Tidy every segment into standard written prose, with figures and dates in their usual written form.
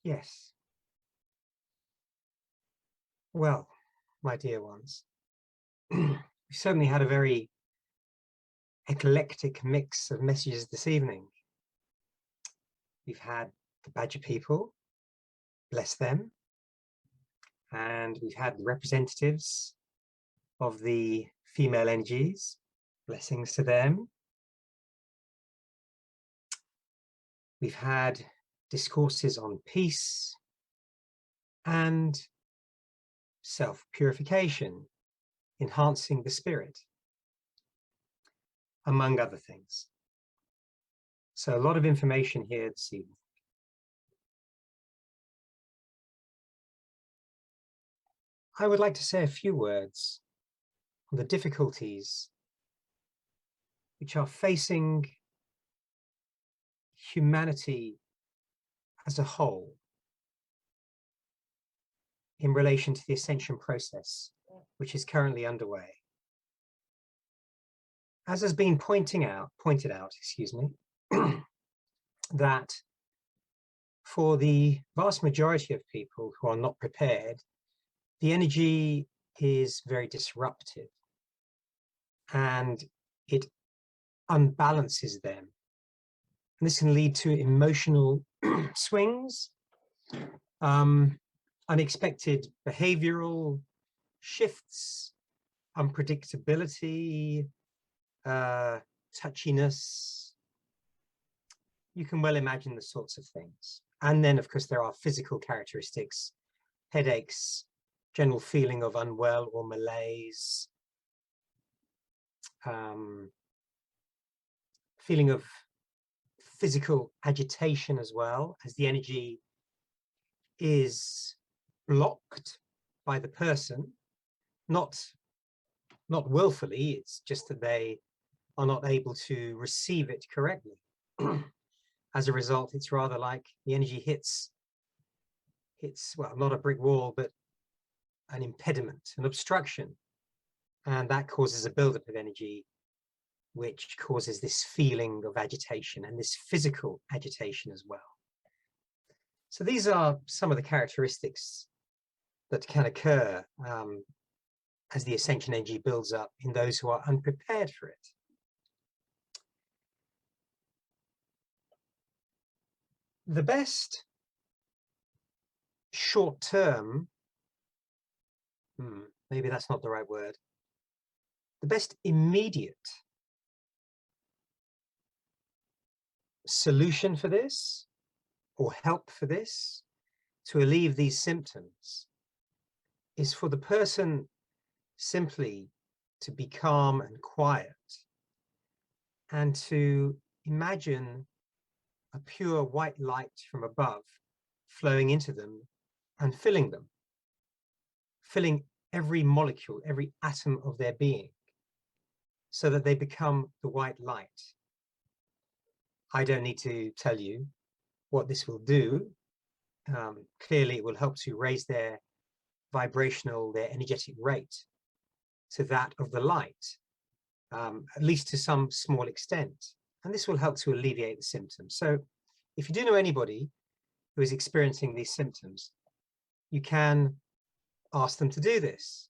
Yes. Well, my dear ones, we certainly had a very eclectic mix of messages this evening. We've had the Badger people, bless them, and we've had the representatives of the female energies, blessings to them. We've had discourses on peace and self-purification, enhancing the spirit, among other things. So a lot of information here this evening. I would like to say a few words on the difficulties which are facing humanity as a whole in relation to the ascension process, which is currently underway. As has been pointed out, that for the vast majority of people who are not prepared, the energy is very disruptive and it unbalances them. And this can lead to emotional swings, unexpected behavioral shifts, unpredictability, touchiness. You can well imagine the sorts of things. And then, of course, there are physical characteristics, headaches, general feeling of unwell or malaise, feeling of physical agitation as well, as the energy is blocked by the person, not willfully, it's just that they are not able to receive it correctly. As a result, it's rather like the energy hits, well, not a brick wall, but an impediment, an obstruction. And that causes a buildup of energy, which causes this feeling of agitation and this physical agitation as well. So these are some of the characteristics that can occur as the ascension energy builds up in those who are unprepared for it. The best short-term, maybe that's not the right word, the best immediate solution for this, or help for this, to alleviate these symptoms, is for the person simply to be calm and quiet and to imagine a pure white light from above flowing into them and filling them, filling every molecule, every atom of their being, so that they become the white light. I don't need to tell you what this will do. Clearly, it will help to raise their vibrational, their energetic rate to that of the light, at least to some small extent. And this will help to alleviate the symptoms. So if you do know anybody who is experiencing these symptoms, you can ask them to do this.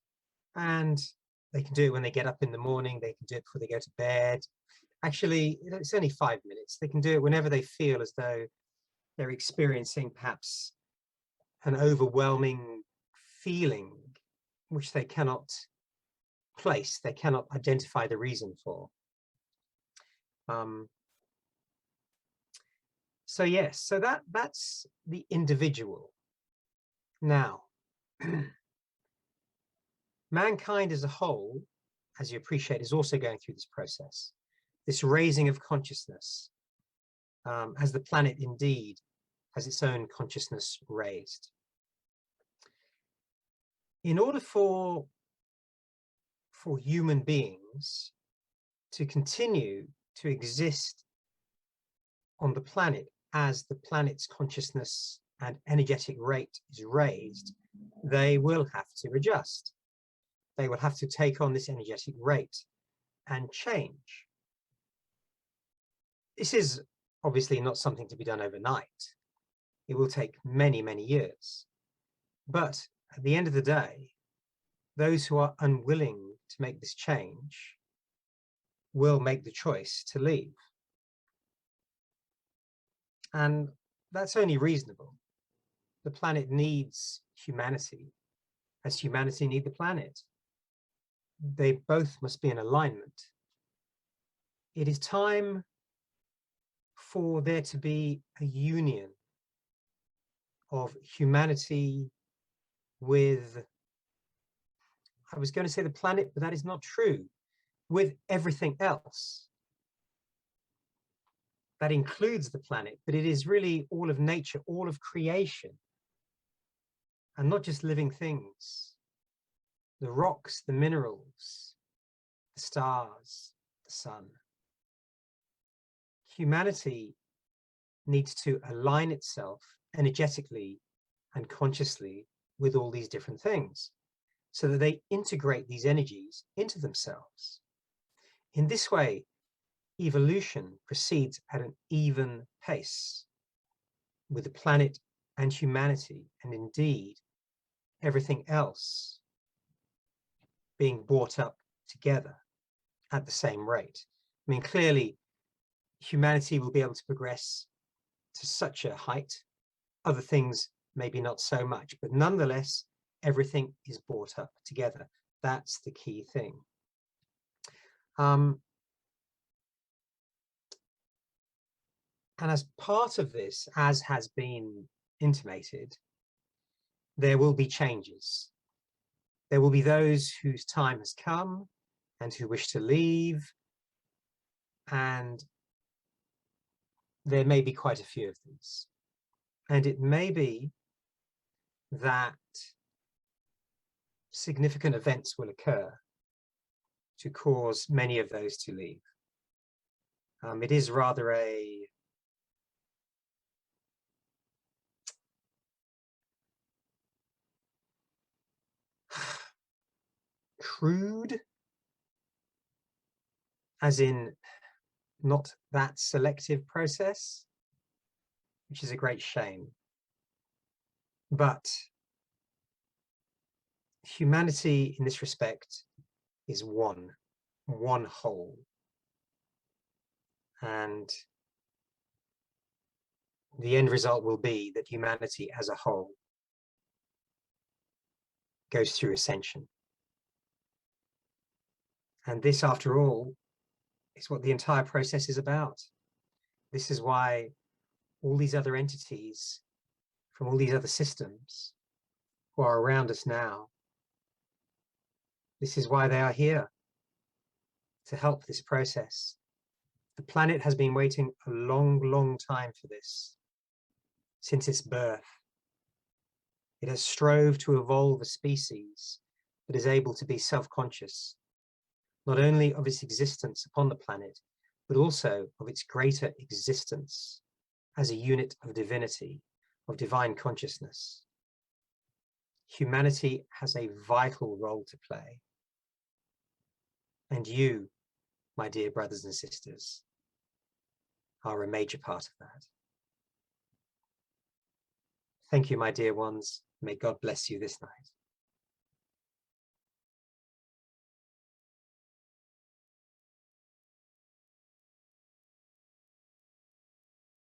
And they can do it when they get up in the morning. They can do it before they go to bed. Actually, it's only 5 minutes. They can do it whenever they feel as though they're experiencing perhaps an overwhelming feeling which they cannot place, they cannot identify the reason for. So yes, so that's the individual. Now, mankind as a whole, as you appreciate, is also going through this process, this raising of consciousness, as the planet indeed has its own consciousness raised. In order for human beings to continue to exist on the planet as the planet's consciousness and energetic rate is raised, they will have to adjust. They will have to take on this energetic rate and change. This is obviously not something to be done overnight. It will take many, many years. But at the end of the day, those who are unwilling to make this change will make the choice to leave. And that's only reasonable. The planet needs humanity, as humanity need the planet. They both must be in alignment. It is time for there to be a union of humanity with, I was going to say the planet, but that is not true, with everything else. That includes the planet, but it is really all of nature, all of creation, and not just living things. The rocks, the minerals, the stars, the sun. Humanity needs to align itself energetically and consciously with all these different things so that they integrate these energies into themselves. In this way, evolution proceeds at an even pace with the planet and humanity, and indeed everything else being brought up together at the same rate. I mean, clearly humanity will be able to progress to such a height, other things maybe not so much, but nonetheless everything is brought up together. That's the key thing. And as part of this, as has been intimated, there will be changes. There will be those whose time has come and who wish to leave, and there may be quite a few of these. And it may be that significant events will occur to cause many of those to leave. It is rather a crude, as in not that selective process, which is a great shame. But humanity in this respect is one whole. And the end result will be that humanity as a whole goes through ascension. And this, after all, is what the entire process is about. This is why all these other entities from all these other systems who are around us now, this is why they are here, to help this process. The planet has been waiting a long, long time for this, since its birth. It has strove to evolve a species that is able to be self-conscious, not only of its existence upon the planet, but also of its greater existence as a unit of divinity, of divine consciousness. Humanity has a vital role to play. And you, my dear brothers and sisters, are a major part of that. Thank you, my dear ones. May God bless you this night.